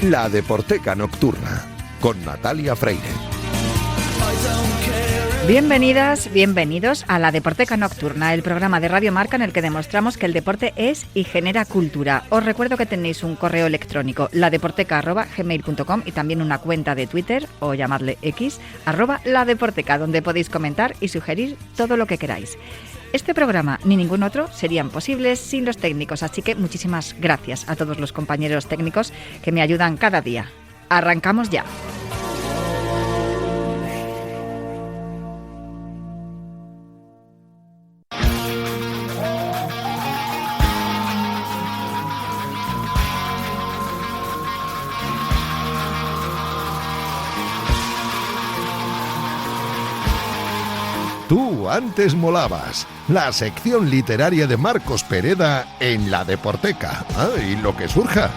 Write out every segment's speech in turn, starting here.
La Deporteca Nocturna, con Natalia Freire. Bienvenidas, bienvenidos a La Deporteca Nocturna, el programa de Radio Marca en el que demostramos que el deporte es y genera cultura. Os recuerdo que tenéis un correo electrónico, ladeporteca@gmail.com, y también una cuenta de Twitter, o llamadle X, @ladeporteca, donde podéis comentar y sugerir todo lo que queráis. Este programa ni ningún otro serían posibles sin los técnicos, así que muchísimas gracias a todos los compañeros técnicos que me ayudan cada día. Arrancamos ya. Tú antes molabas. La sección literaria de Marcos Pereda en La Deporteca. Y lo que surja.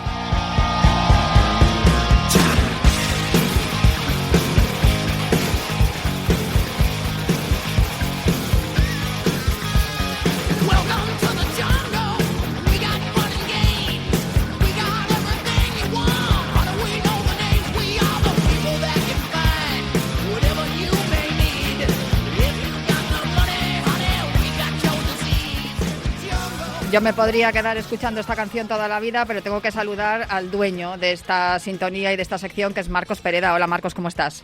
Yo me podría quedar escuchando esta canción toda la vida, pero tengo que saludar al dueño de esta sintonía y de esta sección, que es Marcos Pereda. Hola, Marcos, ¿cómo estás?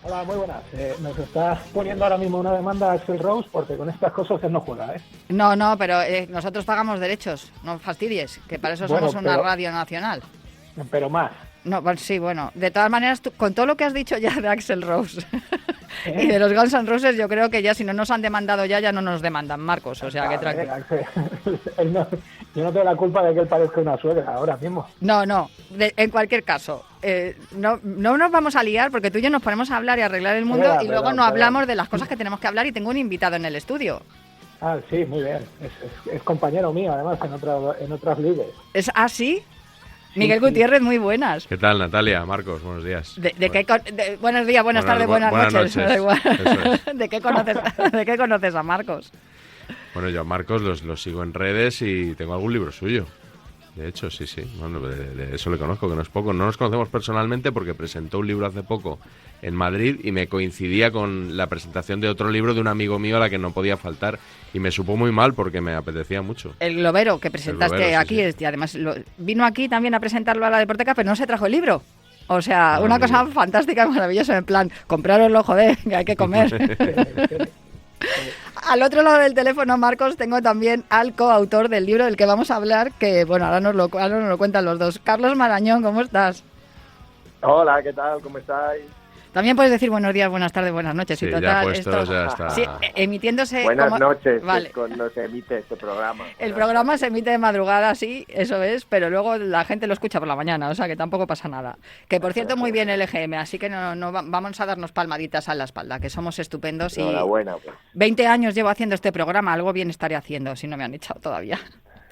Hola, muy buenas. Nos estás poniendo ahora mismo una demanda a Axl Rose porque con estas cosas él no juega, ¿eh? No, pero nosotros pagamos derechos, no fastidies, que para eso somos una radio nacional. Pero más. No, sí, bueno, de todas maneras, con todo lo que has dicho ya de Axl Rose y de los Guns N' Roses, yo creo que ya si no nos han demandado ya no nos demandan, Marcos, o sea, que tranquilo. Yo no tengo la culpa de que él parezca una suegra ahora mismo. No, en cualquier caso, no nos vamos a liar porque tú y yo nos ponemos a hablar y a arreglar el mundo y luego no hablamos de las cosas que tenemos que hablar, y tengo un invitado en el estudio. Ah, sí, muy bien. Es compañero mío, además, en otras lides. ¿Ah, sí? Miguel Gutiérrez, muy buenas. ¿Qué tal, Natalia? Marcos, buenos días. Buenos días, buenas tardes, buenas noches. Da igual. ¿De qué conoces a Marcos? Bueno, yo a Marcos los sigo en redes y tengo algún libro suyo. De hecho, sí. Bueno, de eso le conozco, que no es poco. No nos conocemos personalmente porque presentó un libro hace poco en Madrid y me coincidía con la presentación de otro libro de un amigo mío a la que no podía faltar, y me supo muy mal porque me apetecía mucho. El Globero, que presentaste aquí, sí. Y además vino aquí también a presentarlo a la Deporteca, pero no se trajo el libro. O sea, una cosa fantástica y maravillosa, en plan, comprároslo, joder, que hay que comer. Al otro lado del teléfono, Marcos, tengo también al coautor del libro del que vamos a hablar, que bueno, ahora nos lo cuentan los dos. Carlos Marañón, ¿cómo estás? Hola, ¿qué tal? ¿Cómo estáis? También puedes decir buenos días, buenas tardes, buenas noches. Sí, y total, ya puestos, ya está. Sí, emitiéndose... Buenas noches, vale. Cuando se emite este programa. El programa se emite de madrugada, sí, eso es, pero luego la gente lo escucha por la mañana, o sea que tampoco pasa nada. Que por cierto, muy bien el EGM, así que no vamos a darnos palmaditas a la espalda, que somos estupendos. Enhorabuena, pues. 20 años llevo haciendo este programa, algo bien estaré haciendo, si no me han echado todavía.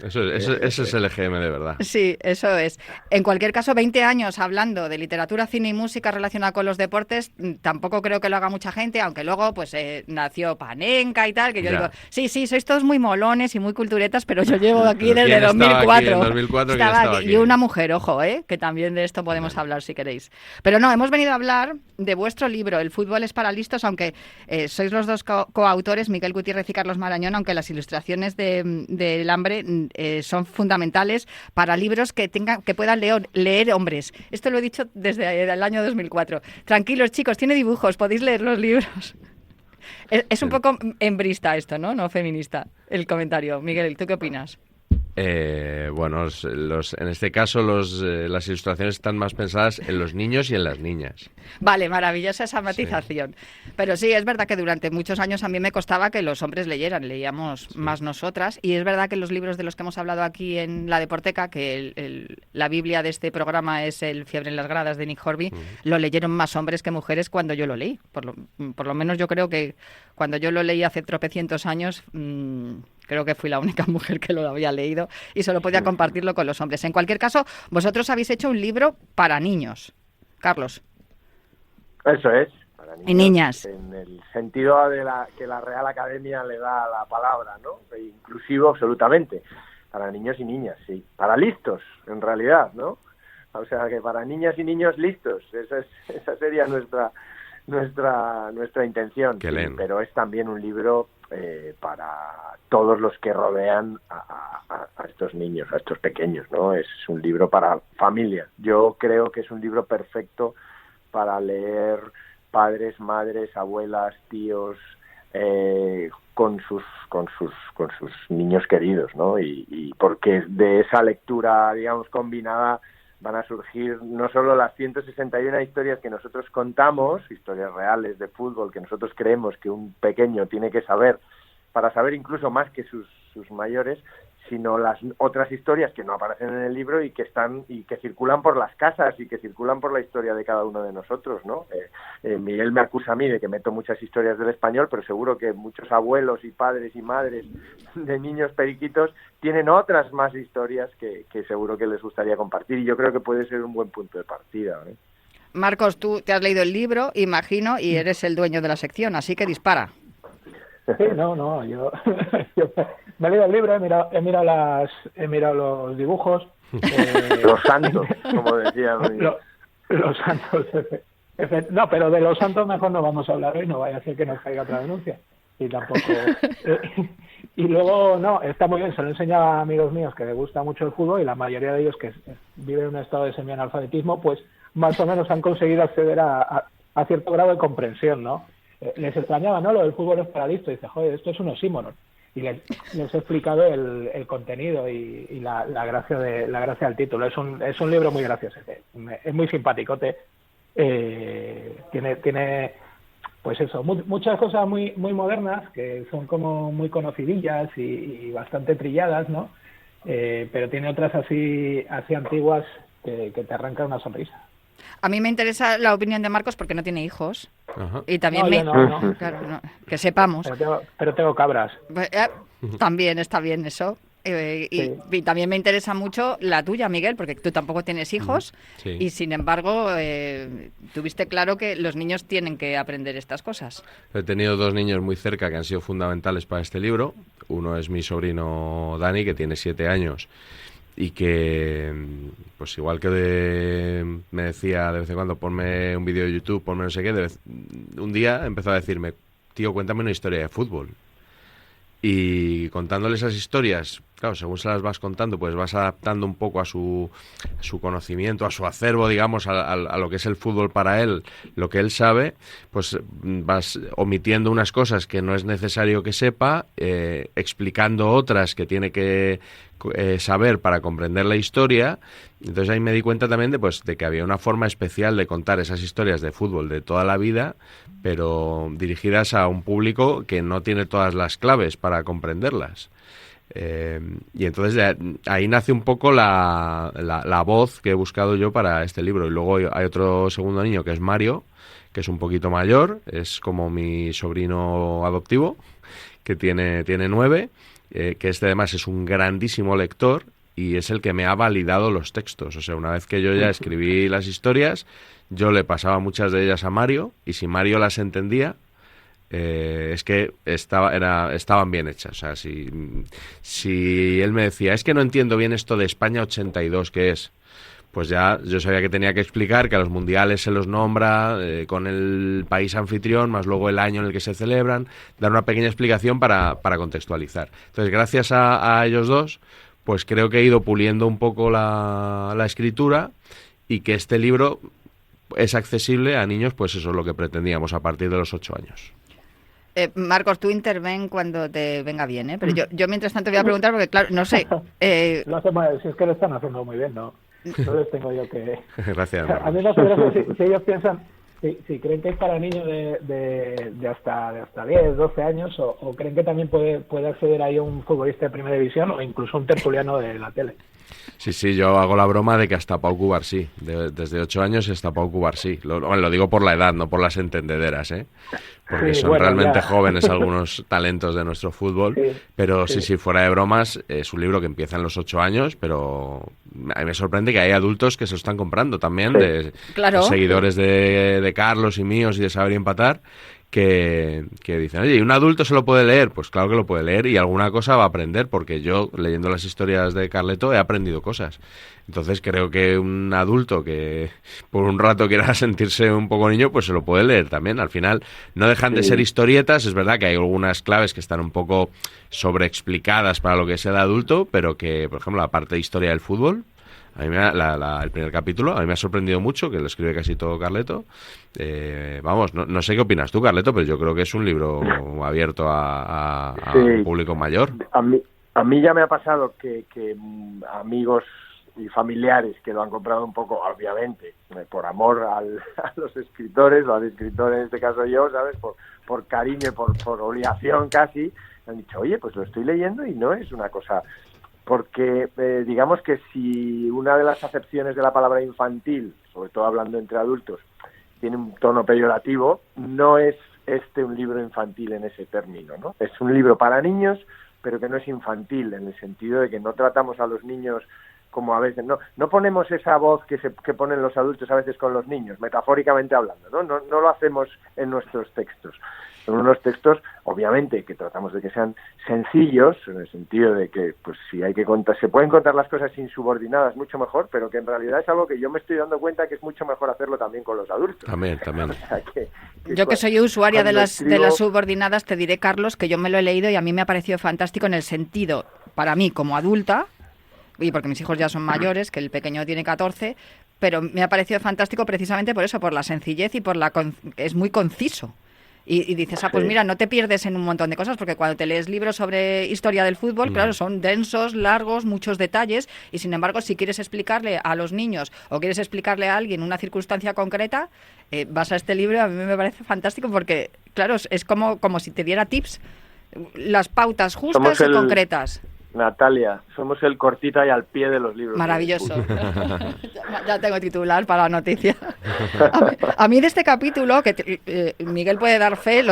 Eso es el EGM de verdad. Sí, eso es. En cualquier caso, 20 años hablando de literatura, cine y música relacionada con los deportes, tampoco creo que lo haga mucha gente, aunque luego pues nació Panenka y tal, que yo digo, sí, sois todos muy molones y muy culturetas, pero yo llevo aquí desde 2004. Aquí, en 2004 estaba aquí. Y una mujer, ojo, que también de esto podemos hablar si queréis. Pero no, hemos venido a hablar de vuestro libro, El fútbol es para listos, aunque sois los dos coautores, Miguel Gutiérrez y Carlos Marañón, aunque las ilustraciones del hambre son fundamentales para libros que puedan leer hombres. Esto lo he dicho desde el año 2004. Tranquilos, chicos, tiene dibujos, podéis leer los libros. Es un poco hembrista esto, ¿no? No feminista, el comentario. Miguel, ¿tú qué opinas? Bueno, en este caso las ilustraciones están más pensadas en los niños y en las niñas. Vale, maravillosa esa matización. Sí. Pero sí, es verdad que durante muchos años a mí me costaba que los hombres leíamos más nosotras, y es verdad que los libros de los que hemos hablado aquí en La Deporteca, que la Biblia de este programa es El Fiebre en las gradas de Nick Horby, lo leyeron más hombres que mujeres cuando yo lo leí. Por lo menos yo creo que cuando yo lo leí hace tropecientos años... Creo que fui la única mujer que lo había leído y solo podía compartirlo con los hombres. En cualquier caso, vosotros habéis hecho un libro para niños. Carlos. Eso es, para niños. Y niñas. En el sentido de que la Real Academia le da la palabra, ¿no? Inclusivo absolutamente. Para niños y niñas, sí. Para listos, en realidad, ¿no? O sea, que para niñas y niños listos. Esa sería nuestra intención. Que sí, leen. pero es también un libro para todos los que rodean a estos niños, a estos pequeños, ¿no? Es un libro para familias. Yo creo que es un libro perfecto para leer padres, madres, abuelas, tíos, con sus niños queridos, ¿no? Y porque de esa lectura, digamos, combinada van a surgir no solo las 161 historias que nosotros contamos, historias reales de fútbol que nosotros creemos que un pequeño tiene que saber para saber incluso más que sus mayores, sino las otras historias que no aparecen en el libro y que están y que circulan por las casas y que circulan por la historia de cada uno de nosotros, ¿no? Miguel me acusa a mí de que meto muchas historias del español, pero seguro que muchos abuelos y padres y madres de niños periquitos tienen otras más historias que seguro que les gustaría compartir, y yo creo que puede ser un buen punto de partida, ¿eh? Marcos, tú te has leído el libro, imagino, y eres el dueño de la sección, así que dispara. Sí, no, yo me he leído el libro, he mirado los dibujos. Los santos, como decía. Los santos. No, pero de los santos mejor no vamos a hablar hoy, no vaya a ser que nos caiga otra denuncia. Y tampoco. Y luego, no, está muy bien, se lo he enseñado a amigos míos que les gusta mucho el fútbol, y la mayoría de ellos que viven en un estado de semianalfabetismo, pues más o menos han conseguido acceder a cierto grado de comprensión, ¿no? Les extrañaba, ¿no? Lo del fútbol es para listo. Dice, joder, esto es un oxímoron. Y les he explicado el contenido y la gracia del título. Es un libro muy gracioso. Es muy simpaticote. Tiene pues eso, muchas cosas muy modernas que son como muy conocidillas y bastante trilladas, ¿no? Pero tiene otras así antiguas que te arrancan una sonrisa. A mí me interesa la opinión de Marcos porque no tiene hijos. Ajá. Y también no. Claro, que sepamos. Pero tengo cabras. También está bien eso. Sí. Y también me interesa mucho la tuya, Miguel, porque tú tampoco tienes hijos. Sí. Y sin embargo, tuviste claro que los niños tienen que aprender estas cosas. He tenido dos niños muy cerca que han sido fundamentales para este libro. Uno es mi sobrino Dani, que tiene 7 años. Y que, pues igual que me decía de vez en cuando, ponme un vídeo de YouTube, ponme no sé qué, un día empezó a decirme, tío, cuéntame una historia de fútbol. Y contándole esas historias, claro, según se las vas contando, pues vas adaptando un poco a su conocimiento, a su acervo, digamos, a lo que es el fútbol para él, lo que él sabe, pues vas omitiendo unas cosas que no es necesario que sepa, explicando otras que tiene que saber para comprender la historia. Entonces ahí me di cuenta también de que había una forma especial de contar esas historias de fútbol de toda la vida, pero dirigidas a un público que no tiene todas las claves para comprenderlas. Y entonces ahí nace un poco la voz que he buscado yo para este libro. Y luego hay otro segundo niño que es Mario, que es un poquito mayor, es como mi sobrino adoptivo, que tiene 9, que además es un grandísimo lector y es el que me ha validado los textos. O sea, una vez que yo ya escribí las historias, yo le pasaba muchas de ellas a Mario, y si Mario las entendía, es que estaban bien hechas. O sea, si él me decía, es que no entiendo bien esto de España 82, ¿qué es? Pues ya yo sabía que tenía que explicar que a los mundiales se los nombra con el país anfitrión, más luego el año en el que se celebran, dar una pequeña explicación para contextualizar. Entonces, gracias a ellos dos, pues creo que he ido puliendo un poco la escritura, y que este libro es accesible a niños, pues eso es lo que pretendíamos, a partir de los 8 años. Marcos, tú interven cuando te venga bien, ¿eh? Pero yo mientras tanto voy a preguntar, porque claro, no sé. Lo hacemos, si es que lo están haciendo muy bien, ¿no? No les tengo yo que... Gracias. A mí no sé si ellos piensan, si creen que es para niños de hasta 10, 12 años, o creen que también puede acceder ahí un futbolista de primera división o incluso un tertuliano de la tele. Sí, yo hago la broma de que hasta Pau Cubarsí, desde 8 años hasta Pau Cubarsí. Lo digo por la edad, no por las entendederas, ¿eh? Porque son realmente jóvenes algunos talentos de nuestro fútbol. Pero sí, fuera de bromas, es un libro que empieza en los 8 años, pero a mí me sorprende que hay adultos que se lo están comprando también, de seguidores de Carlos y míos y de Saber y Empatar, que dicen, oye, ¿y un adulto se lo puede leer? Pues claro que lo puede leer y alguna cosa va a aprender, porque yo, leyendo las historias de Carleto, he aprendido cosas. Entonces creo que un adulto que por un rato quiera sentirse un poco niño, pues se lo puede leer también. Al final no dejan de ser historietas, es verdad que hay algunas claves que están un poco sobreexplicadas para lo que es el adulto, pero que, por ejemplo, la parte de historia del fútbol, a mí el primer capítulo a mí me ha sorprendido mucho, que lo escribe casi todo Carleto. Vamos, no sé qué opinas tú, Carleto, pero yo creo que es un libro abierto a un público mayor. A mí ya me ha pasado que amigos y familiares que lo han comprado un poco, obviamente, por amor a los escritores, o al escritor en este caso yo, ¿sabes? Por cariño, por obligación casi, han dicho, oye, pues lo estoy leyendo y no es una cosa... Porque digamos que si una de las acepciones de la palabra infantil, sobre todo hablando entre adultos, tiene un tono peyorativo, no es un libro infantil en ese término, ¿no? Es un libro para niños, pero que no es infantil, en el sentido de que no tratamos a los niños como a veces, no ponemos esa voz que ponen los adultos a veces con los niños, metafóricamente hablando, ¿no? No lo hacemos en nuestros textos. Son unos textos, obviamente, que tratamos de que sean sencillos, en el sentido de que, pues, si hay que contar, se pueden contar las cosas insubordinadas mucho mejor, pero que en realidad es algo que yo me estoy dando cuenta que es mucho mejor hacerlo también con los adultos. También. O sea, yo que soy usuaria de las subordinadas, te diré, Carlos, que yo me lo he leído y a mí me ha parecido fantástico en el sentido, para mí, como adulta, y porque mis hijos ya son mayores, que el pequeño tiene 14, pero me ha parecido fantástico precisamente por eso, por la sencillez y es muy conciso. Y dices, pues mira, no te pierdes en un montón de cosas, porque cuando te lees libros sobre historia del fútbol, claro, son densos, largos, muchos detalles, y sin embargo, si quieres explicarle a los niños o quieres explicarle a alguien una circunstancia concreta, vas a este libro. A mí me parece fantástico porque, claro, es como si te diera tips, las pautas justas y concretas. Natalia, somos el cortita y al pie de los libros. Maravilloso. Ya tengo titular para la noticia. A mí de este capítulo, que Miguel puede dar fe,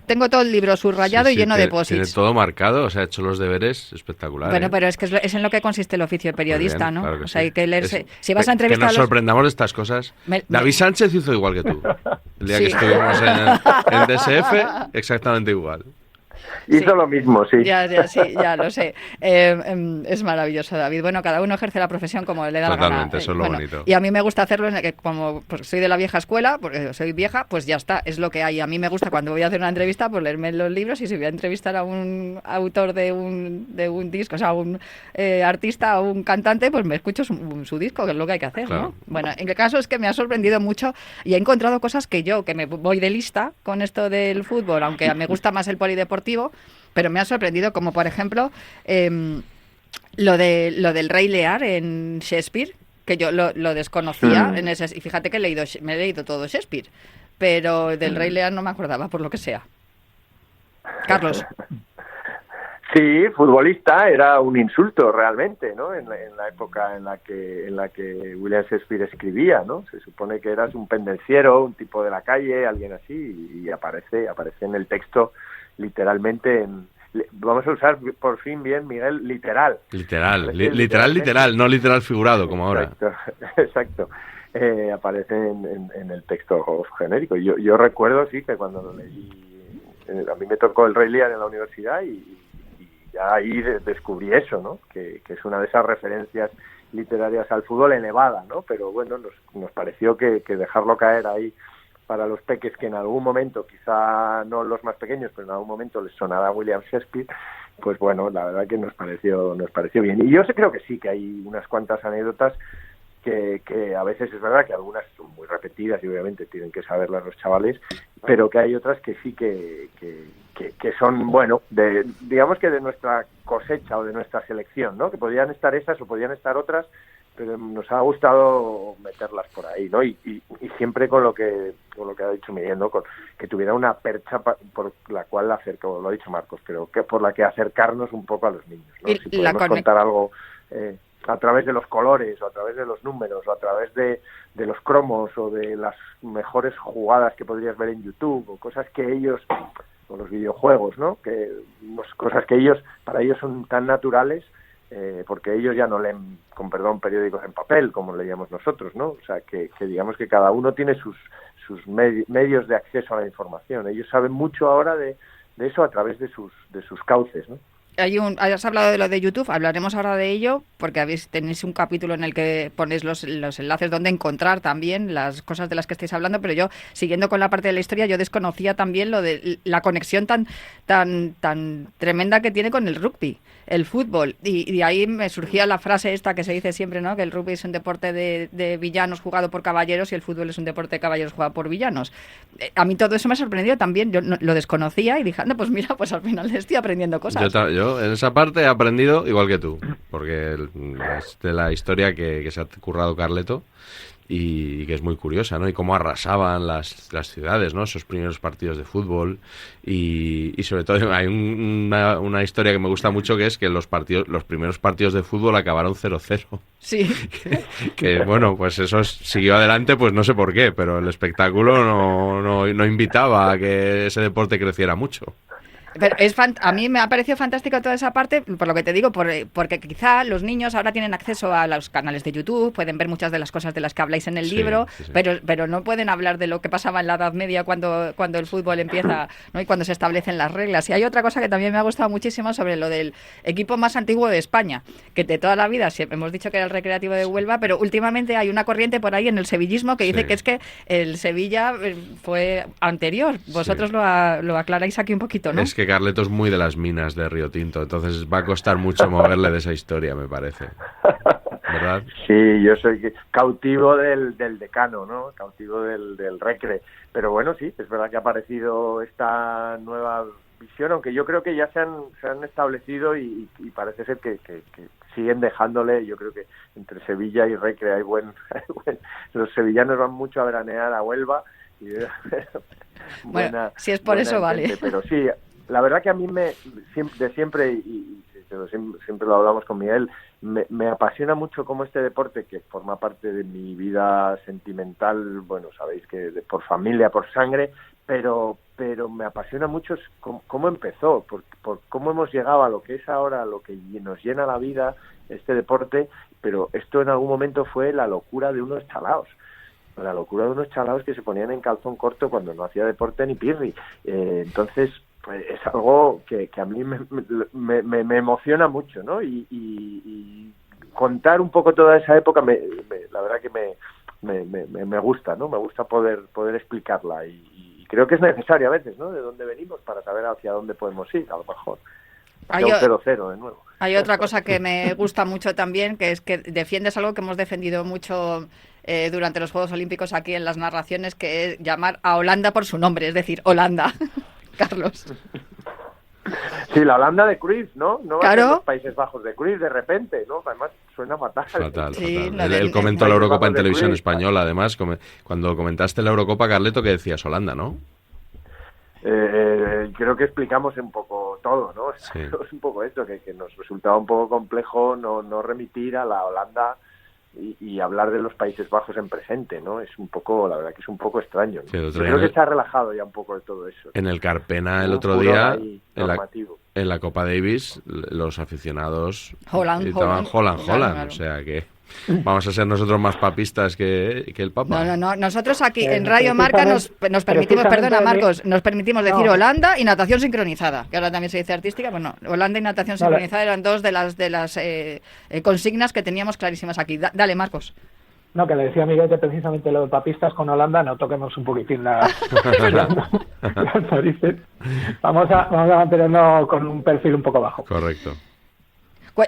tengo todo el libro subrayado y lleno de posits. Tiene todo marcado, o sea, ha hecho los deberes espectacular. Bueno, pero es que es en lo que consiste el oficio de periodista, bien, ¿no? Claro, o sea, hay que leerse. Si vas a entrevistar que nos sorprendamos de estas cosas. David Sánchez hizo igual que tú. El día que estuvimos en DSF, exactamente igual. Hizo lo mismo, sí. Ya lo sé. Es maravilloso, David. Bueno, cada uno ejerce la profesión como le da la gana. Totalmente, eso es lo bonito. Y a mí me gusta hacerlo, como soy de la vieja escuela, porque soy vieja, pues ya está, es lo que hay. A mí me gusta cuando voy a hacer una entrevista, pues leerme los libros, y si voy a entrevistar a un autor de un disco, o sea, a un artista o un cantante, pues me escucho su disco, que es lo que hay que hacer, claro, ¿no? Bueno, en el caso es que me ha sorprendido mucho y he encontrado cosas que me voy de lista con esto del fútbol, aunque me gusta más el polideportivo, pero me ha sorprendido, como por ejemplo lo del Rey Lear en Shakespeare, que yo lo desconocía, y fíjate que me he leído todo Shakespeare, pero del Rey Lear no me acordaba, por lo que sea. Carlos. Sí, futbolista era un insulto realmente, ¿no? En la época en la que William Shakespeare escribía, ¿no? Se supone que eras un pendenciero, un tipo de la calle, alguien así, y aparece en el texto literalmente vamos a usar por fin bien, Miguel, literal, no literal figurado como ahora. Exacto. Aparece en el texto genérico. Yo recuerdo, sí, que cuando lo leí, a mí me tocó el Rey Lear en la universidad y ya ahí descubrí eso, ¿no? Que es una de esas referencias literarias al fútbol elevada, ¿no? Pero bueno, nos pareció que dejarlo caer ahí para los peques, que en algún momento, quizá no los más pequeños, pero en algún momento les sonará William Shakespeare, pues bueno, la verdad que nos pareció bien. Y yo creo que sí, que hay unas cuantas anécdotas que a veces es verdad que algunas son muy repetidas y obviamente tienen que saberlas los chavales, pero que hay otras que sí que son, bueno, digamos que de nuestra cosecha o de nuestra selección, ¿no? Que podrían estar esas o podrían estar otras, pero nos ha gustado meterlas por ahí, ¿no? Y siempre con lo que ha dicho Miguel, ¿no? Que tuviera una percha por la cual como lo ha dicho Marcos, pero que por la que acercarnos un poco a los niños, ¿no? Si podemos contar algo a través de los colores, o a través de los números, o a través de los cromos, o de las mejores jugadas que podrías ver en YouTube, o cosas que ellos, o los videojuegos, ¿no? Cosas que para ellos son tan naturales, porque ellos ya no leen, con perdón, periódicos en papel, como leíamos nosotros, ¿no? O sea, que digamos que cada uno tiene sus medios de acceso a la información. Ellos saben mucho ahora de eso a través de sus cauces, ¿no? Has hablado de lo de YouTube, hablaremos ahora de ello, porque tenéis un capítulo en el que ponéis los enlaces donde encontrar también las cosas de las que estáis hablando, pero yo, siguiendo con la parte de la historia, yo desconocía también lo de la conexión tan tremenda que tiene con el rugby, el fútbol, y ahí me surgía la frase esta que se dice siempre, ¿no?, que el rugby es un deporte de villanos jugado por caballeros y el fútbol es un deporte de caballeros jugado por villanos. A mí todo eso me ha sorprendido también, yo lo desconocía y dije, anda, pues mira, pues al final estoy aprendiendo cosas. Yo en esa parte he aprendido igual que tú, porque es de la historia que se ha currado Carleto y que es muy curiosa, ¿no? Y cómo arrasaban las ciudades, ¿no? Esos primeros partidos de fútbol y sobre todo hay una historia que me gusta mucho, que es que los primeros partidos de fútbol acabaron 0-0. Sí. que bueno, pues eso siguió adelante, pues no sé por qué, pero el espectáculo no invitaba a que ese deporte creciera mucho. Pero a mí me ha parecido fantástico toda esa parte, por lo que te digo, porque quizá los niños ahora tienen acceso a los canales de YouTube, pueden ver muchas de las cosas de las que habláis en el libro, sí. Pero no pueden hablar de lo que pasaba en la Edad Media cuando el fútbol empieza, ¿no?, y cuando se establecen las reglas. Y hay otra cosa que también me ha gustado muchísimo sobre lo del equipo más antiguo de España, que de toda la vida siempre hemos dicho que era el Recreativo de Huelva, pero últimamente hay una corriente por ahí en el sevillismo que dice que es que el Sevilla fue anterior. Vosotros lo aclaráis aquí un poquito, ¿no? Es que Carleto es muy de las minas de Río Tinto, entonces va a costar mucho moverle de esa historia, me parece. ¿Verdad? Sí, yo soy cautivo del decano, ¿no? Cautivo del recre. Pero bueno, sí, es verdad que ha aparecido esta nueva visión, aunque yo creo que ya se han establecido y parece ser que siguen dejándole. Yo creo que entre Sevilla y Recre hay buen los sevillanos van mucho a veranear a Huelva. Y bueno, si es por eso, vale. Pero sí, la verdad que a mí siempre lo hablamos con Miguel, me apasiona mucho cómo este deporte, que forma parte de mi vida sentimental, bueno, sabéis que por familia, por sangre, pero me apasiona mucho cómo empezó, por cómo hemos llegado a lo que es ahora, lo que nos llena la vida, este deporte, pero esto en algún momento fue la locura de unos chalaos. La locura de unos chalaos que se ponían en calzón corto cuando no hacía deporte ni pirri. Entonces, pues es algo que a mí me emociona mucho, ¿no? Y contar un poco toda esa época, la verdad que me gusta, ¿no? Me gusta poder explicarla y creo que es necesario a veces, ¿no? De dónde venimos para saber hacia dónde podemos ir, a lo mejor. Hay un 0-0 de nuevo. Hay otra cosa que me gusta mucho también, que es que defiendes algo que hemos defendido mucho durante los Juegos Olímpicos aquí en las narraciones, que es llamar a Holanda por su nombre, es decir, Holanda. Carlos. Sí, la Holanda de Cruyff, ¿no? No va a claro. ser los Países Bajos de Cruyff de repente, ¿no? Además suena fatal. Fatal. Sí, Él comentó la Eurocopa en televisión española, además. Cuando comentaste la Eurocopa, Carleto, que decías Holanda, ¿no? Creo que explicamos un poco todo, ¿no? Sí. Es un poco esto, que nos resultaba un poco complejo no remitir a la Holanda y hablar de los Países Bajos en presente, ¿no? Es un poco, la verdad que es un poco extraño, ¿no? Sí, creo que se ha relajado ya un poco de todo eso. En el Carpena el otro día, en la Copa Davis, los aficionados Holland, o sea que vamos a ser nosotros más papistas que el Papa. No. Nosotros aquí en Radio Marca nos permitimos, perdona Marcos, nos permitimos decir Holanda y natación sincronizada, que ahora también se dice artística. Bueno, Holanda y natación sincronizada eran dos de las consignas que teníamos clarísimas aquí. Dale, Marcos. No, que le decía a Miguel que precisamente lo de papistas con Holanda no toquemos un poquitín las narices. Vamos a mantenernos con un perfil un poco bajo. Correcto.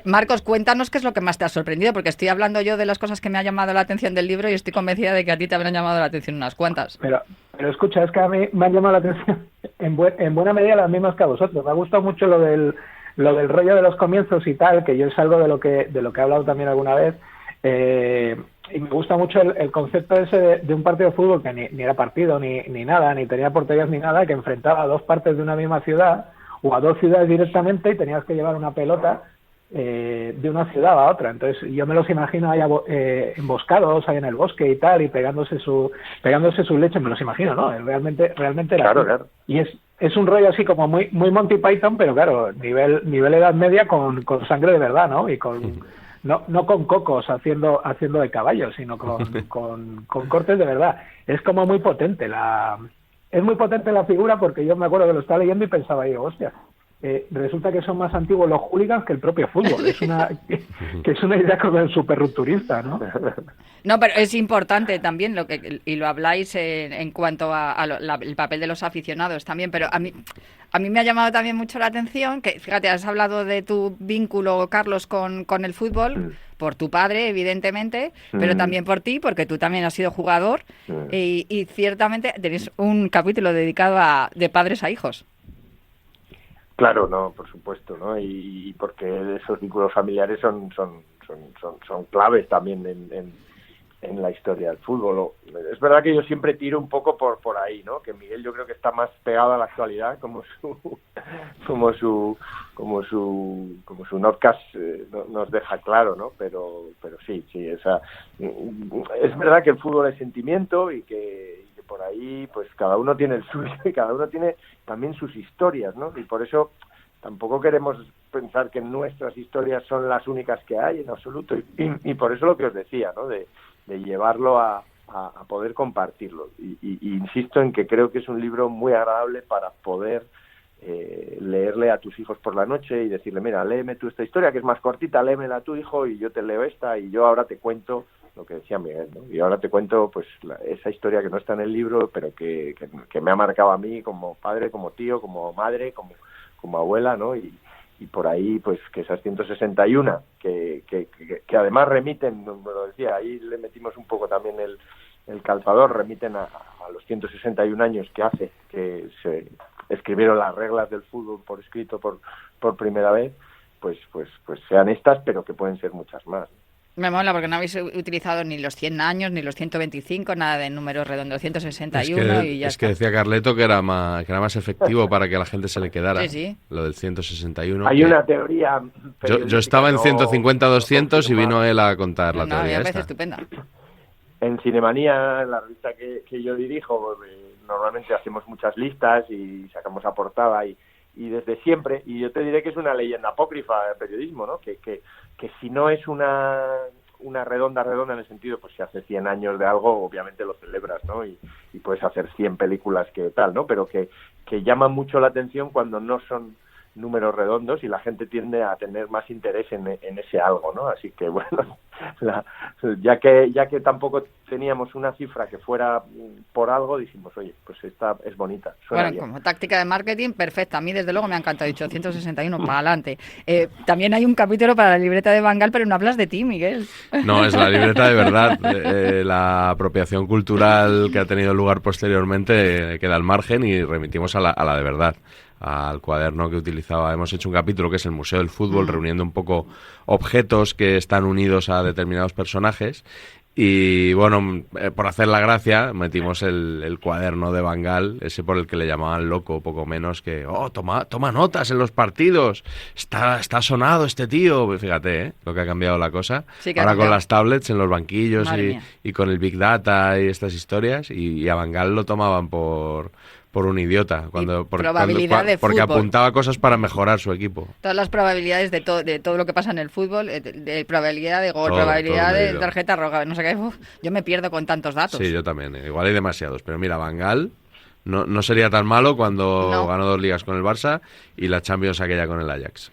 Marcos, cuéntanos qué es lo que más te ha sorprendido, porque estoy hablando yo de las cosas que me ha llamado la atención del libro y estoy convencida de que a ti te habrán llamado la atención unas cuantas. Pero escucha, es que a mí me han llamado la atención en buena medida las mismas que a vosotros. Me ha gustado mucho lo del rollo de los comienzos y tal, que yo es algo de lo que he hablado también alguna vez. Y me gusta mucho el concepto ese de un partido de fútbol que ni era partido ni nada, ni tenía porterías ni nada, que enfrentaba a dos partes de una misma ciudad o a dos ciudades directamente y tenías que llevar una pelota de una ciudad a otra. Entonces yo me los imagino ahí emboscados ahí en el bosque y tal, y pegándose su leche, me los imagino, ¿no? Realmente era claro. Y es un rollo así como muy Monty Python, pero claro, nivel Edad Media con sangre de verdad, ¿no? Y con no con cocos haciendo de caballo, sino con cortes de verdad. Es como muy potente es muy potente la figura, porque yo me acuerdo que lo estaba leyendo y pensaba, digo, hostia, resulta que son más antiguos los hooligans que el propio fútbol. Que es una idea como el súper rupturista, ¿no? No, pero es importante también y lo habláis en cuanto el papel de los aficionados también, pero a mí me ha llamado también mucho la atención que, fíjate, has hablado de tu vínculo, Carlos, con el fútbol, por tu padre, evidentemente, pero también por ti, porque tú también has sido jugador, y ciertamente tenéis un capítulo dedicado de padres a hijos. Claro, no, por supuesto, ¿no? Y porque esos vínculos familiares son claves también en la historia del fútbol. Es verdad que yo siempre tiro un poco por ahí, ¿no? Que Miguel yo creo que está más pegado a la actualidad, como su notcast nos deja claro, ¿no? Pero sí, o sea, es verdad que el fútbol es sentimiento y que por ahí pues cada uno tiene el suyo y cada uno tiene también sus historias, ¿no? Y por eso tampoco queremos pensar que nuestras historias son las únicas que hay en absoluto, y por eso lo que os decía, ¿no? De llevarlo a poder compartirlo, y insisto en que creo que es un libro muy agradable para poder leerle a tus hijos por la noche y decirle, mira, léeme tú esta historia que es más cortita, léemela a tu hijo y yo te leo esta, y yo ahora te cuento lo que decía Miguel, ¿no? Y ahora te cuento pues esa historia que no está en el libro, pero que me ha marcado a mí como padre, como tío, como madre, como abuela, ¿no? Y por ahí, pues, que esas 161, que además remiten, lo decía, ahí le metimos un poco también el calzador, remiten a los 161 años que hace que se escribieron las reglas del fútbol por escrito por primera vez, pues sean estas, pero que pueden ser muchas más. Me mola porque no habéis utilizado ni los 100 años, ni los 125, nada de números redondos, 161 y ya está. Es que decía Carleto que era más efectivo para que la gente se le quedara. Sí. Lo del 161. Hay una teoría... Yo estaba en 150-200 y vino él a contar la teoría esta. esta. Estupenda. En Cinemanía, en la revista que yo dirijo, normalmente hacemos muchas listas y sacamos a portada y desde siempre, y yo te diré que es una leyenda apócrifa del periodismo, ¿no? Que si no es una redonda en el sentido, pues si hace 100 años de algo, obviamente lo celebras, ¿no? Y puedes hacer 100 películas que tal, ¿no? Pero que llaman mucho la atención cuando no son números redondos y la gente tiende a tener más interés en ese algo, ¿no? Así que, bueno, ya que tampoco teníamos una cifra que fuera por algo, dijimos, oye, pues esta es bonita, suena bien. Como táctica de marketing, perfecta. A mí, desde luego, me ha encantado. Dicho 161, para adelante. También hay un capítulo para la libreta de Van Gaal, pero no hablas de ti, Miguel. No, es la libreta de verdad. La apropiación cultural que ha tenido lugar posteriormente queda al margen y remitimos a la de verdad, al cuaderno que utilizaba. Hemos hecho un capítulo que es el Museo del Fútbol, reuniendo un poco objetos que están unidos a determinados personajes. Y bueno, por hacer la gracia, metimos el cuaderno de Van Gaal, ese por el que le llamaban loco, poco menos que, toma notas en los partidos, está sonado este tío. Fíjate, lo que ha cambiado la cosa. Sí, ahora con las tablets en los banquillos y con el Big Data y estas historias, y a Van Gaal lo tomaban por un idiota, porque apuntaba cosas para mejorar su equipo. Todas las probabilidades de todo lo que pasa en el fútbol, de probabilidad de gol, probabilidad de tarjeta roja, no sé qué. Yo me pierdo con tantos datos. Sí, yo también. Igual hay demasiados. Pero mira, Van Gaal no sería tan malo cuando ganó 2 ligas con el Barça y la Champions aquella con el Ajax.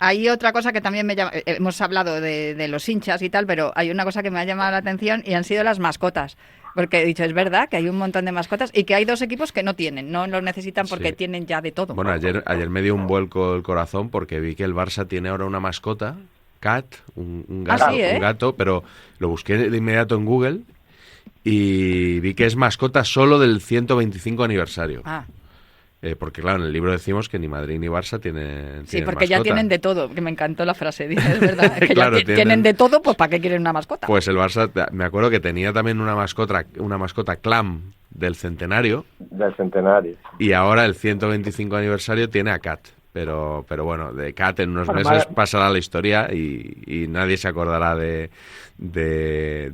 Hay otra cosa que también me llama, hemos hablado de los hinchas y tal, pero hay una cosa que me ha llamado la atención y han sido las mascotas. Porque he dicho, es verdad que hay un montón de mascotas y que hay 2 equipos que no lo necesitan porque tienen ya de todo. Bueno, ayer me dio un vuelco el corazón porque vi que el Barça tiene ahora una mascota, Cat, un gato, un gato, pero lo busqué de inmediato en Google y vi que es mascota solo del 125 aniversario. Porque claro, en el libro decimos que ni Madrid ni Barça tienen porque mascota. ya tienen de todo, que me encantó la frase, dice, es verdad, que claro, ya tienen de todo, pues ¿para qué quieren una mascota? Pues el Barça, me acuerdo que tenía también una mascota Clam del centenario. Y ahora el 125 aniversario tiene a Cat. Pero bueno, de Cat en unos meses pasará la historia y nadie se acordará de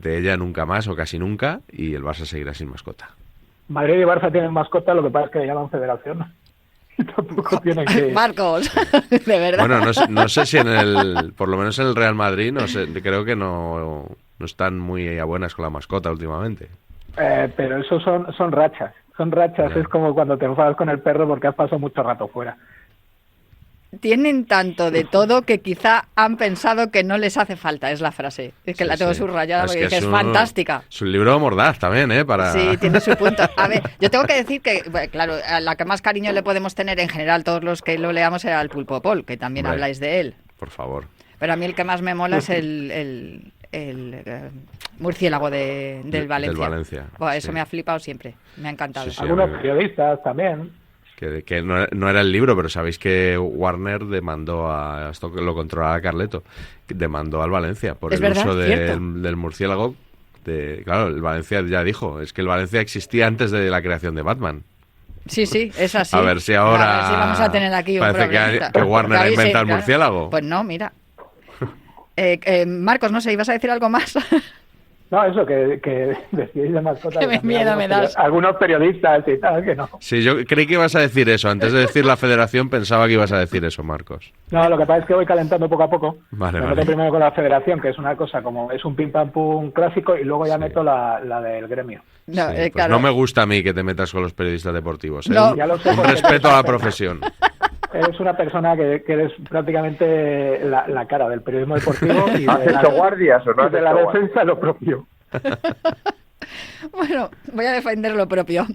ella nunca más o casi nunca, y el Barça seguirá sin mascota. Madrid y Barça tienen mascota, lo que pasa es que le llaman federación. Tampoco tienen que... Marcos, de verdad. Bueno, no sé si por lo menos en el Real Madrid, no sé, creo que no están muy a buenas con la mascota últimamente. Pero eso son rachas. Son rachas, Ya. es como cuando te enfadas con el perro porque has pasado mucho rato fuera. Tienen tanto de todo que quizá han pensado que no les hace falta, es la frase. Es que Sí, la tengo sí. subrayada porque que dije, es fantástica. Es un libro mordaz también, Para... Sí, tiene su punto. A ver, yo tengo que decir que, bueno, claro, a la que más cariño le podemos tener en general todos los que lo leamos era al Pulpo Pol, que también Hombre. habláis de él. Por favor. Pero a mí el que más me mola es el murciélago del Valencia. Del Valencia, Buah, eso sí. me ha flipado siempre, me ha encantado. Sí, sí. Algunos amigo. periodistas también. Que no era el libro, pero sabéis que Warner demandó esto que lo controlaba Carleto, demandó al Valencia por Es el verdad, uso cierto. del murciélago. Claro, el Valencia ya dijo, es que el Valencia existía antes de la creación de Batman. Sí, es así. A ver si ahora A ver si vamos a tener aquí un parece problemita. que Warner Porque ahí inventa sí, el claro. murciélago. Pues no, mira. Marcos, no sé, ¿ibas a decir algo más? No, eso que decíais de mascotas. Qué miedo me das. Algunos periodistas y tal, que no. Sí, yo creí que ibas a decir eso. Antes de decir la federación pensaba que ibas a decir eso, Marcos. No, lo que pasa es que voy calentando poco a poco. Vale, Me vale. meto primero con la federación, que es una cosa como es un pim pam pum clásico, y luego ya Sí. meto la del gremio. No, Sí, pues claro. no me gusta a mí que te metas con los periodistas deportivos. No. Ya lo sé, Un porque respeto a la eres una profesión. Eres una persona que eres prácticamente la cara del periodismo deportivo y ¿Has de la, hecho guardias o no y has de la hecho guardias? defensa lo propio. Bueno, voy a defender lo propio.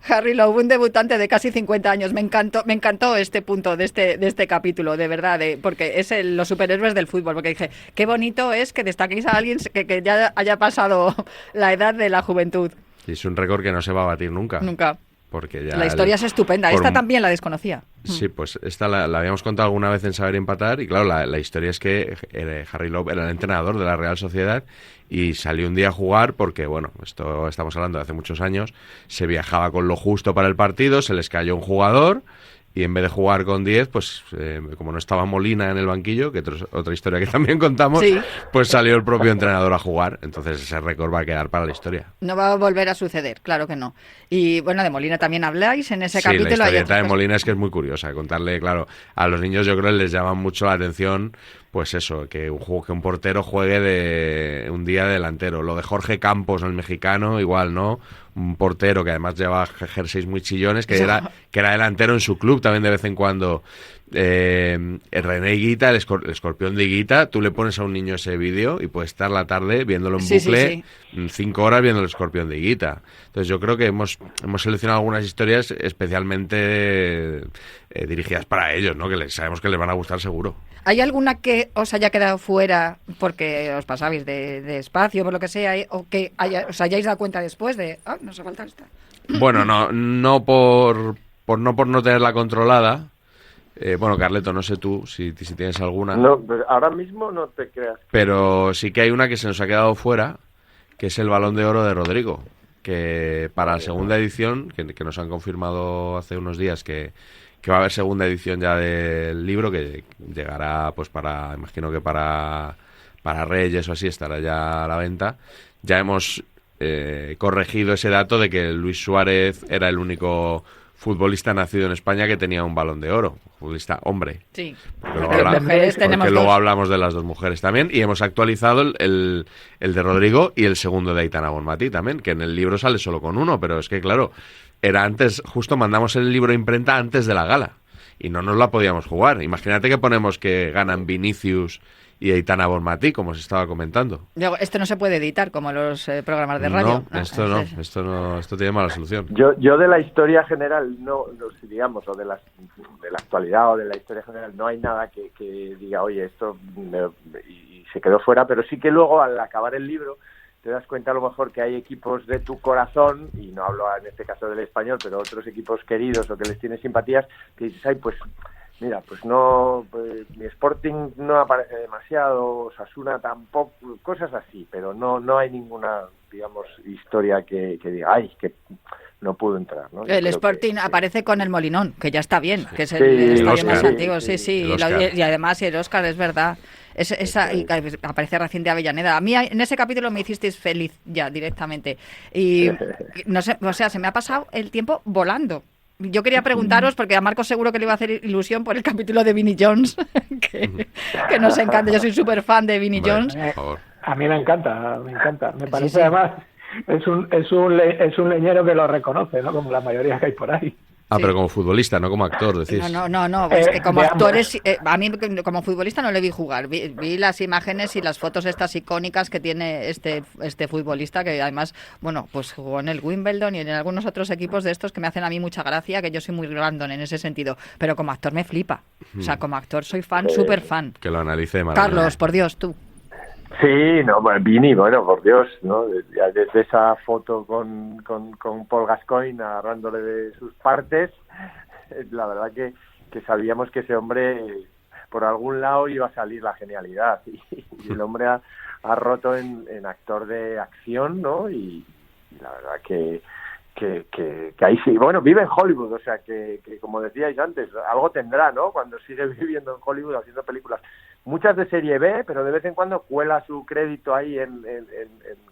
Harry Lowe, un debutante de casi 50 años. Me encantó este punto de este capítulo, de verdad, porque es los superhéroes del fútbol. Porque dije, qué bonito es que destaquéis a alguien que ya haya pasado la edad de la juventud. Y es un récord que no se va a batir nunca. Nunca. Porque ya La historia es estupenda. por Esta un- también la desconocía. Sí, pues esta la habíamos contado alguna vez en Saber y Empatar y claro, la historia es que Harry Lowe era el entrenador de la Real Sociedad y salió un día a jugar porque, bueno, esto estamos hablando de hace muchos años, se viajaba con lo justo para el partido, se les cayó un jugador y en vez de jugar con 10, pues como no estaba Molina en el banquillo, que otra historia que también contamos, Sí. pues salió el propio entrenador a jugar, entonces ese récord va a quedar para la historia. No va a volver a suceder, claro que no. Y bueno, de Molina también habláis en ese Sí, la capítulo. hay historieta otras de cosas. Molina es que es muy curiosa. Contarle, claro, a los niños yo creo que les llama mucho la atención, pues eso, que un portero juegue de un día delantero. Lo de Jorge Campos, el mexicano, igual, ¿no? Un portero que además lleva jerseys muy chillones, que era delantero en su club también de vez en cuando. René Higuita, el escorpión de Higuita, tú le pones a un niño ese vídeo y puede estar la tarde viéndolo en Sí, bucle, sí, 5 horas viendo el escorpión de Higuita. Entonces yo creo que hemos seleccionado algunas historias especialmente dirigidas para ellos, ¿no? Sabemos que les van a gustar seguro. ¿Hay alguna que os haya quedado fuera porque os pasabais de espacio, por lo que sea, o que os hayáis dado cuenta después de, nos falta esta? Bueno, no por no tenerla controlada. Bueno, Carleto, no sé tú si tienes alguna. No, pues ahora mismo no te creas. Pero sí que hay una que se nos ha quedado fuera, que es el Balón de Oro de Rodrigo, que para la segunda edición, que nos han confirmado hace unos días que va a haber segunda edición ya del libro, que llegará pues imagino que para Reyes o así estará ya a la venta. Ya hemos corregido ese dato de que Luis Suárez era el único futbolista nacido en España que tenía un Balón de Oro, futbolista hombre. Sí. Porque luego, Pero mujeres tenemos luego dos. hablamos de las dos mujeres también y hemos actualizado el de Rodrigo y el segundo de Aitana Bonmatí también, que en el libro sale solo con uno, pero es que claro, era antes, justo mandamos el libro a imprenta antes de la gala y no nos la podíamos jugar. Imagínate que ponemos que ganan Vinicius y Aitana Bonmatí, como se estaba comentando. Luego, esto no se puede editar como los programas de radio. No, esto tiene mala solución. Yo de la historia general, no si digamos, o de la actualidad o de la historia general, no hay nada que diga, oye, esto y se quedó fuera, pero sí que luego al acabar el libro te das cuenta a lo mejor que hay equipos de tu corazón, y no hablo en este caso del Español, pero otros equipos queridos o que les tienes simpatías, que dices, ay, pues mira, pues no, pues, mi Sporting no aparece demasiado, Osasuna tampoco, cosas así, pero no hay ninguna, digamos, historia que diga, ay, que no pudo entrar, ¿no? Yo El creo Sporting que aparece con el Molinón, que ya está bien, que es el Sí, estadio Oscar. más antiguo, Sí, sí. el Oscar. Y además el Oscar, es verdad. Y aparece recién de Avellaneda. A mí en ese capítulo me hicisteis feliz ya directamente. Y no sé, o sea, se me ha pasado el tiempo volando. yo quería preguntaros, porque a Marcos seguro que le iba a hacer ilusión por el capítulo de Vinnie Jones, que nos encanta. Yo soy súper fan de Vinnie Jones. Por favor. A mí me encanta. Me parece sí. además es un leñero que lo reconoce, ¿no? Como la mayoría que hay por ahí. Ah, Sí. pero como futbolista, no como actor, decís. No, es que como de actores, a mí como futbolista no le vi jugar, vi las imágenes y las fotos estas icónicas que tiene este futbolista, que además, bueno, pues jugó en el Wimbledon y en algunos otros equipos de estos que me hacen a mí mucha gracia, que yo soy muy random en ese sentido, pero como actor me flipa, o sea, como actor soy fan, súper fan. Que lo analice de maravilla. Carlos, por Dios, tú. Sí, no, bueno, Vini, bueno, por Dios, ¿no? Desde esa foto con Paul Gascoigne agarrándole de sus partes, la verdad que sabíamos que ese hombre, por algún lado iba a salir la genialidad, y el hombre ha roto en actor de acción, ¿no? Y la verdad que ahí sí, bueno, vive en Hollywood, o sea que como decíais antes, algo tendrá, ¿no? Cuando sigue viviendo en Hollywood haciendo películas, muchas de serie B, pero de vez en cuando cuela su crédito ahí en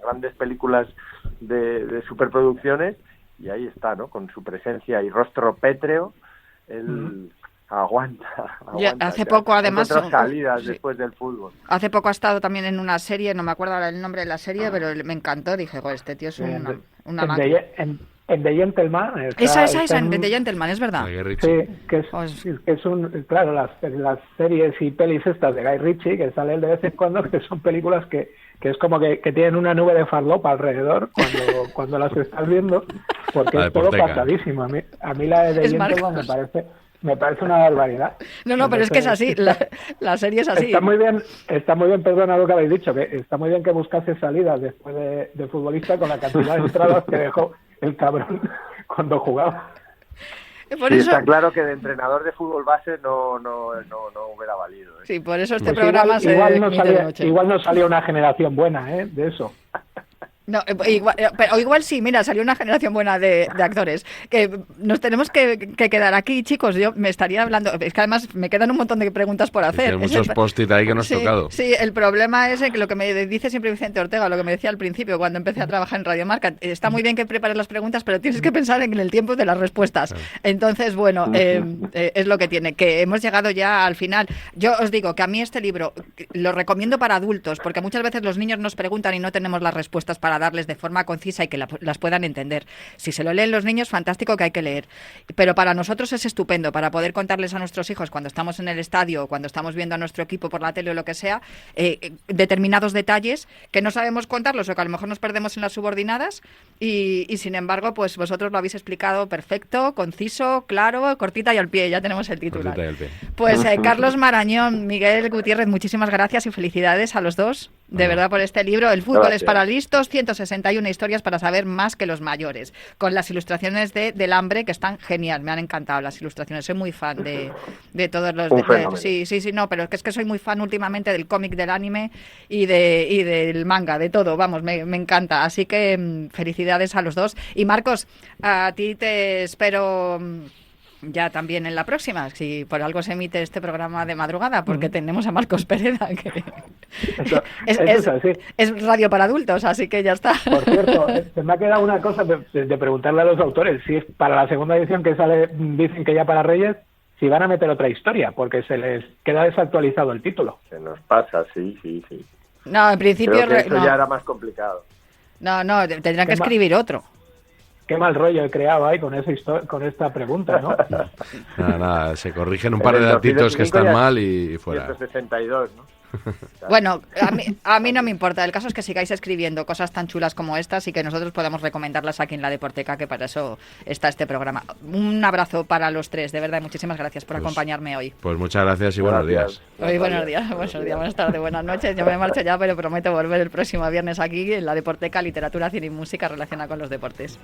grandes películas de superproducciones, y ahí está, ¿no? Con su presencia y rostro pétreo, él aguanta. Hace poco, además, salidas sí. después del fútbol. Hace poco ha estado también en una serie, no me acuerdo ahora el nombre de la serie, pero me encantó, dije, joder, este tío es una máquina. En The Gentleman. Esa, en The Gentleman, es verdad. Guy Ritchie. Sí, que es claro, las series y pelis estas de Guy Ritchie, que salen de vez en cuando, que son películas que es como que tienen una nube de farlopa alrededor cuando las estás viendo, porque La es todo Deporteca. pasadísimo. A mí la de The Es Gentleman me parece una barbaridad. No, pero es que es así, la serie es así. Está muy bien, perdona lo que habéis dicho, que está muy bien que buscase salidas después de futbolista con la cantidad de entradas que dejó el cabrón cuando jugaba. Por Sí, eso, está claro que de entrenador de fútbol base no hubiera valido, ¿eh? sí, por eso este Pues programa igual no salía una generación buena, de eso. No, igual sí, mira, salió una generación buena de actores. Que nos tenemos que quedar aquí, chicos. Yo me estaría hablando. Es que además me quedan un montón de preguntas por hacer. Tienes muchos post-it ahí que no has tocado. Sí, el problema es que lo que me dice siempre Vicente Ortega, lo que me decía al principio cuando empecé a trabajar en Radio Marca. Está muy bien que prepares las preguntas, pero tienes que pensar en el tiempo de las respuestas. Claro. Entonces, bueno, es lo que tiene. Que hemos llegado ya al final. Yo os digo que a mí este libro lo recomiendo para adultos, porque muchas veces los niños nos preguntan y no tenemos las respuestas para darles de forma concisa y que las puedan entender. Si se lo leen los niños, fantástico, que hay que leer. Pero para nosotros es estupendo, para poder contarles a nuestros hijos cuando estamos en el estadio o cuando estamos viendo a nuestro equipo por la tele o lo que sea, determinados detalles que no sabemos contarlos o que a lo mejor nos perdemos en las subordinadas y sin embargo, pues vosotros lo habéis explicado perfecto, conciso, claro, cortita y al pie. Ya tenemos el titular. Pues Carlos Marañón, Miguel Gutiérrez, muchísimas gracias y felicidades a los dos. De verdad, por este libro, El fútbol es para listos, 161 historias para saber más que los mayores, con las ilustraciones del Hambre, que están genial, me han encantado las ilustraciones, soy muy fan de todos los... Sí, no, pero es que soy muy fan últimamente del cómic, del anime y del manga, de todo, vamos, me encanta, así que felicidades a los dos. Y Marcos, a ti te espero... ya también en la próxima, si por algo se emite este programa de madrugada, porque tenemos a Marcos Pereda, que es radio para adultos, así que ya está. Por cierto, se me ha quedado una cosa de preguntarle a los autores, si es para la segunda edición que sale, dicen que ya para Reyes, si van a meter otra historia, porque se les queda desactualizado el título. Se nos pasa, sí. No, en principio... Creo que eso ya era más complicado. No, tendrán que escribir otro. Qué mal rollo he creado ahí con esta pregunta, ¿no? Nada, se corrigen un par de datitos que están mal y fuera. 162, ¿no? Bueno, a mí no me importa. El caso es que sigáis escribiendo cosas tan chulas como estas y que nosotros podamos recomendarlas aquí en La Deporteca, que para eso está este programa. Un abrazo para los tres, de verdad, y muchísimas gracias por acompañarme hoy. Pues muchas gracias y buenos días. Buenos días, buenas tardes, buenas noches. Yo me marcho ya, pero prometo volver el próximo viernes aquí en La Deporteca, literatura, cine y música relacionada con los deportes.